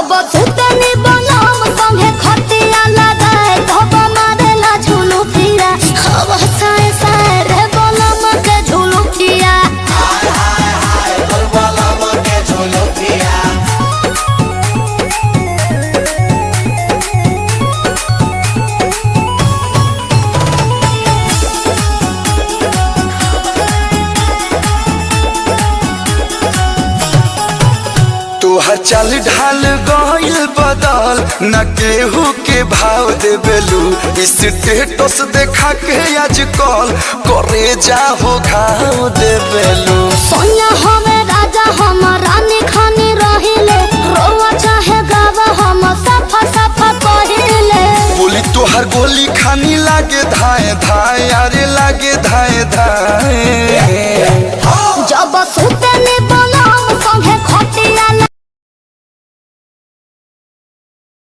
जब सुतनी बनम संगे खटिया लगाए तब मारेला झुलू फिरा हवा साए साए रे बनम के झुलू फिरा हाय हाय हाय बलबलम के झुलू फिरा। तोहर चाल ढाल गइल बदल न केहू के भाव देबेलू स्टेटस देखा के आजकल करे जाहो घाव देबेलू। सोनिया हमें राजा हम रानी खानी रहिले रोवा चाहे गावा हम सफा सफा कहिले बोली तोहर गोली खानी लागे धाए धाए अरे लागे धाए धाए जब सुते